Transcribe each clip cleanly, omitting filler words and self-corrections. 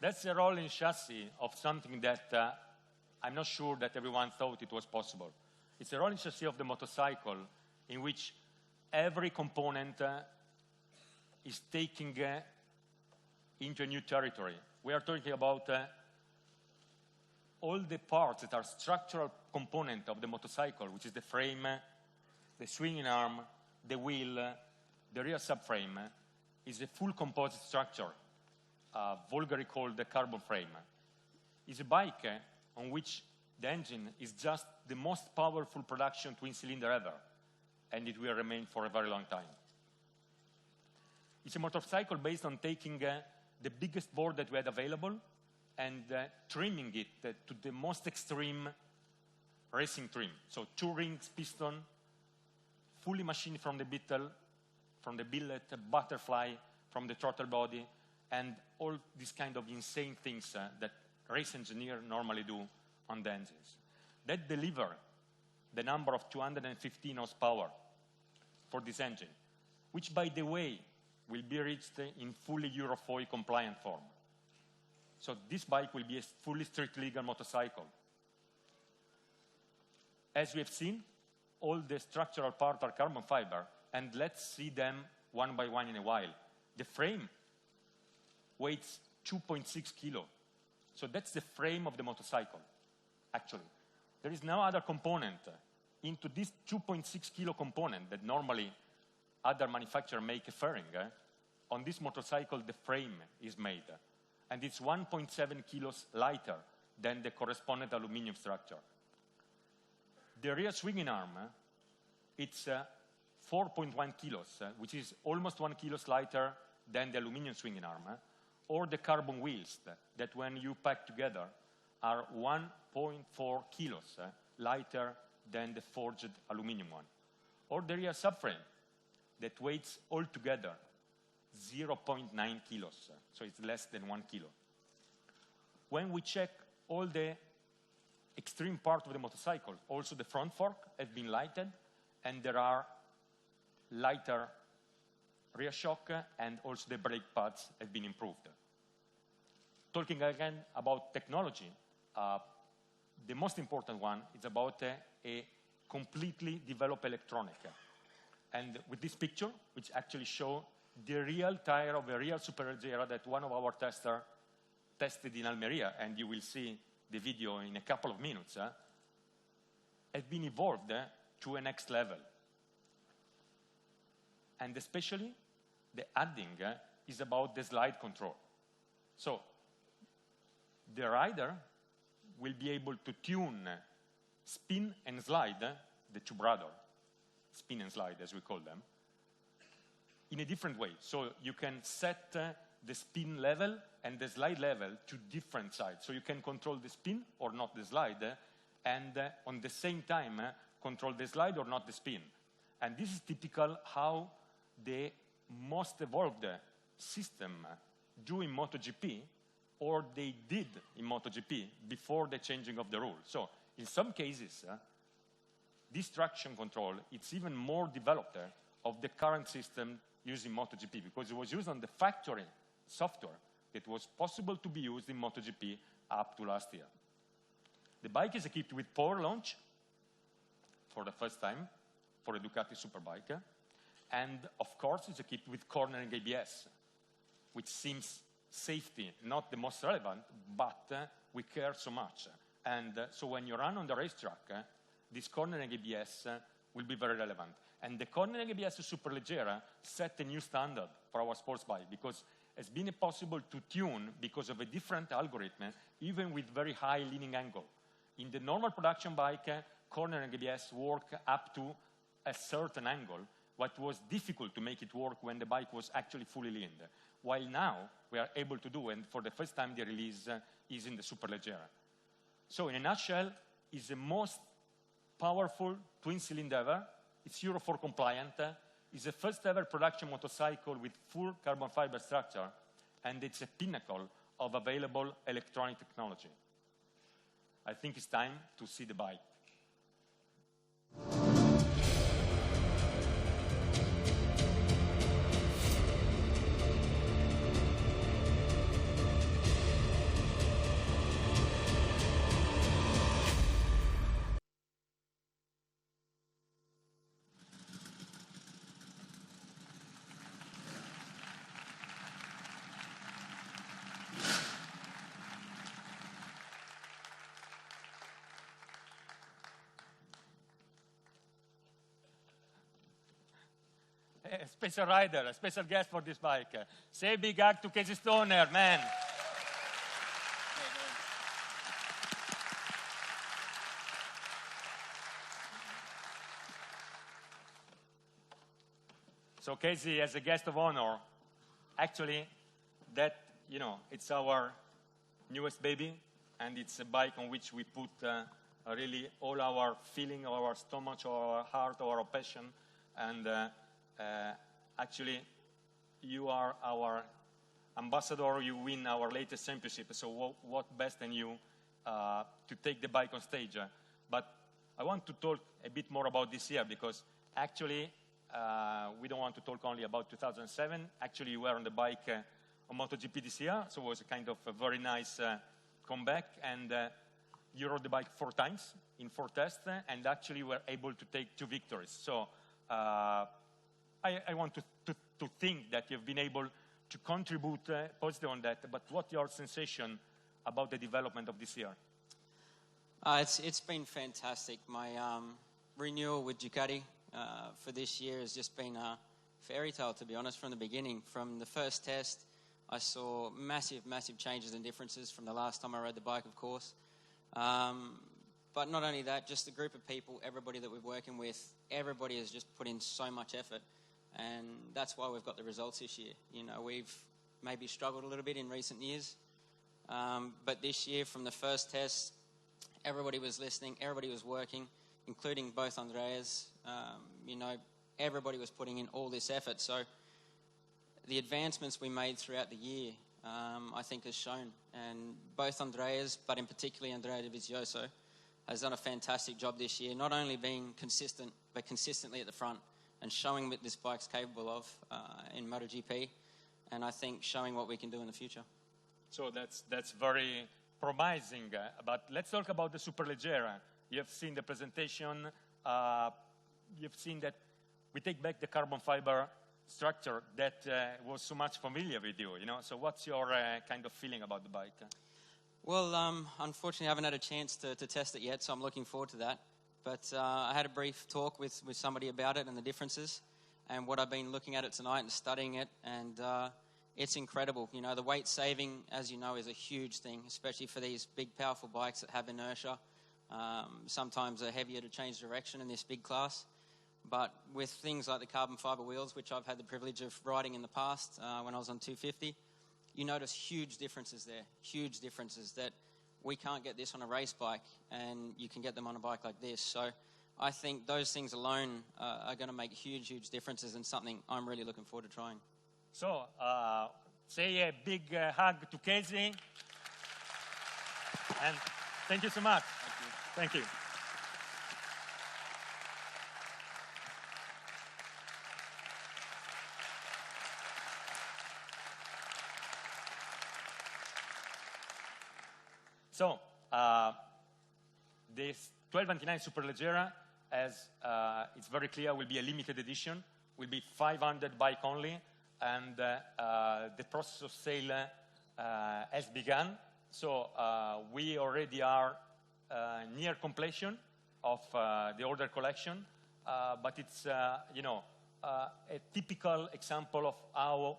That's a rolling chassis of something that I'm not sure that everyone thought it was possible. It's a rolling chassis of the motorcycle in which every component is taking into a new territory. We are talking about all the parts that are structural component of the motorcycle, which is the frame, the swinging arm, the wheel, the rear subframe, is a full composite structure, vulgarly called the carbon frame. It's a bike on which the engine is just the most powerful production twin-cylinder ever, and it will remain for a very long time. It's a motorcycle based on taking the biggest board that we had available and trimming it to the most extreme racing trim. So 2 rings piston, fully machined from the billet, butterfly, from the throttle body, and all these kind of insane things that race engineers normally do on the engines. That deliver the number of 215 horsepower for this engine, which, by the way, will be reached in fully Euro 4 compliant form. So this bike will be a fully street legal motorcycle. As we have seen, all the structural parts are carbon fiber, and let's see them one by one in a while. The frame weighs 2.6 kilos. So that's the frame of the motorcycle, actually. There is no other component into this 2.6 kilo component that normally other manufacturers make a fairing. On this motorcycle, the frame is made, and it's 1.7 kilos lighter than the corresponding aluminum structure. The rear swinging arm, it's 4.1 kilos, which is almost 1 kilo lighter than the aluminum swinging arm, or the carbon wheels that when you pack together are 1.4 kilos lighter than the forged aluminum one. Or the rear subframe that weighs altogether 0.9 kilos, so it's less than 1 kilo. When we check all the extreme part of the motorcycle, also the front fork has been lighted, and there are lighter rear shock, and also the brake pads have been improved. Talking again about technology, the most important one is about a completely developed electronic. And with this picture, which actually shows the real tire of a real Superleggera that one of our testers tested in Almeria, and you will see the video in a couple of minutes, has been evolved to a next level. And especially, the adding is about the slide control. So, the rider will be able to tune spin and slide, the two brothers, spin and slide as we call them, in a different way. So you can set the spin level and the slide level to different sides. So you can control the spin or not the slide, and on the same time control the slide or not the spin. And this is typical how the most evolved system do in MotoGP, or they did in MotoGP before the changing of the rule. So in some cases, this traction control, it's even more developed of the current system used in MotoGP, because it was used on the factory software that was possible to be used in MotoGP up to last year. The bike is equipped with power launch for the first time for a Ducati Superbike, and of course it's equipped with cornering ABS, which seems safety not the most relevant, but we care so much. And so when you run on the racetrack, this cornering ABS will be very relevant. And the cornering ABS Superleggera set a new standard for our sports bike, because it's been possible to tune because of a different algorithm, even with very high leaning angle. In the normal production bike, cornering ABS work up to a certain angle, what was difficult to make it work when the bike was actually fully leaned. While now, we are able to do, and for the first time the release is in the Superleggera. So in a nutshell, it's the most powerful twin cylinder ever. It's Euro 4 compliant. It's the first ever production motorcycle with full carbon fiber structure, and it's a pinnacle of available electronic technology. I think it's time to see the bike. a special rider, a special guest for this bike. Say a big hug to Casey Stoner, man. So Casey, as a guest of honor, actually, that, you know, it's our newest baby, and it's a bike on which we put really all our feeling, our stomach, our heart, our passion, and actually, you are our ambassador, you win our latest championship, so what best than you to take the bike on stage. But I want to talk a bit more about this year, because actually, we don't want to talk only about 2007. Actually, you were on the bike on MotoGP this year, so it was a kind of a very nice comeback. And you rode the bike 4 times in 4 tests, and actually were able to take 2 victories. So I want to think that you've been able to contribute positively on that. But what's your sensation about the development of this year? It's been fantastic. My renewal with Ducati for this year has just been a fairy tale, to be honest, from the beginning. From the first test, I saw massive, massive changes and differences from the last time I rode the bike, of course. But not only that, just the group of people, everybody that we're working with, everybody has just put in so much effort. And that's why we've got the results this year. You know, we've maybe struggled a little bit in recent years. But this year, from the first test, everybody was listening, everybody was working, including both Andreas. You know, everybody was putting in all this effort. So the advancements we made throughout the year, I think, has shown. And both Andreas, but in particular Andrea Dovizioso, has done a fantastic job this year, not only being consistent, but consistently at the front and showing what this bike's capable of in MotoGP, and I think showing what we can do in the future. So that's very promising. But let's talk about the Superleggera. You have seen the presentation. You've seen that we take back the carbon fiber structure that was so much familiar with you, you know. So what's your kind of feeling about the bike? Well, unfortunately, I haven't had a chance to test it yet, so I'm looking forward to that. But I had a brief talk with somebody about it and the differences, and what I've been looking at it tonight and studying it, and it's incredible. You know, the weight saving, as you know, is a huge thing, especially for these big, powerful bikes that have inertia. Sometimes they're heavier to change direction in this big class. But with things like the carbon fiber wheels, which I've had the privilege of riding in the past when I was on 250, you notice huge differences there, huge differences that we can't get this on a race bike, and you can get them on a bike like this. So I think those things alone are going to make huge, huge differences, and something I'm really looking forward to trying. So say a big hug to Casey. And thank you so much. Thank you. So, this 1299 Superleggera, as it's very clear, will be a limited edition, will be 500 bike only, and the process of sale has begun. So, we already are near completion of the order collection, but it's, you know, a typical example of how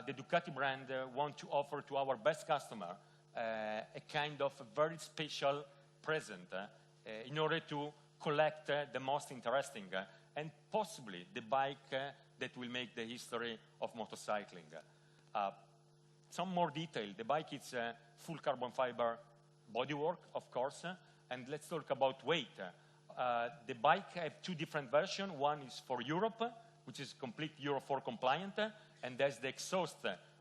the Ducati brand want to offer to our best customer a kind of a very special present in order to collect the most interesting and possibly the bike that will make the history of motorcycling. Some more detail. The bike is full carbon fiber bodywork, of course, and let's talk about weight. The bike has 2 different versions. One is for Europe, which is complete Euro 4 compliant, and there's the exhaust,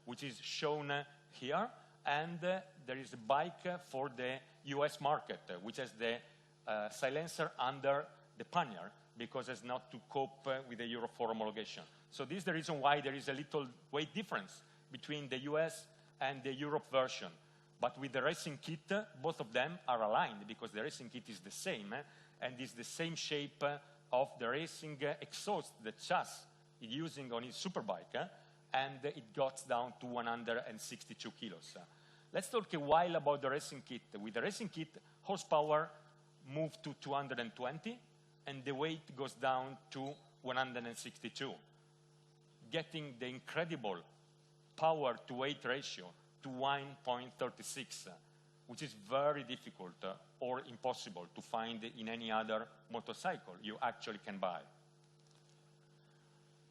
which is shown here. And there is a bike for the US market, which has the silencer under the pannier, because it's not to cope with the Euro 4 homologation. So this is the reason why there is a little weight difference between the US and the Europe version. But with the racing kit, both of them are aligned, because the racing kit is the same, and is the same shape of the racing exhaust that Chas is using on his superbike, and it got down to 162 kilos. Let's talk a while about the racing kit. With the racing kit, horsepower moved to 220, and the weight goes down to 162. getting the incredible power to weight ratio to 1.36, which is very difficult or impossible to find in any other motorcycle you actually can buy.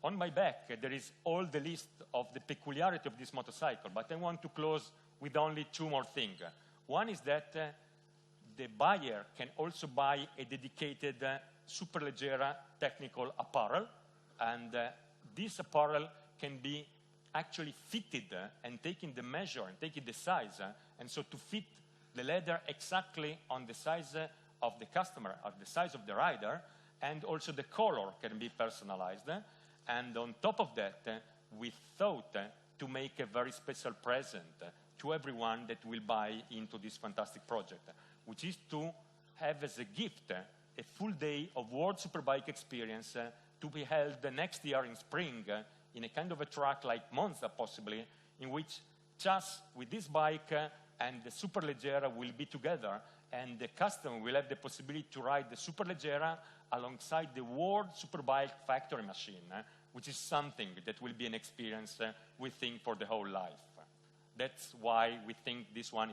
On my back, there is all the list of the peculiarity of this motorcycle, but I want to close with only two more things. One is that the buyer can also buy a dedicated Superleggera technical apparel, and this apparel can be actually fitted and taking the measure and taking the size, and so to fit the leather exactly on the size of the customer, or the size of the rider, and also the color can be personalized. And on top of that, we thought to make a very special present to everyone that will buy into this fantastic project, which is to have as a gift a full day of World Superbike experience to be held next year in spring in a kind of a track like Monza, possibly, in which just with this bike and the Superleggera will be together, and the customer will have the possibility to ride the Superleggera alongside the World Superbike factory machine, which is something that will be an experience we think for the whole life. That's why we think this one is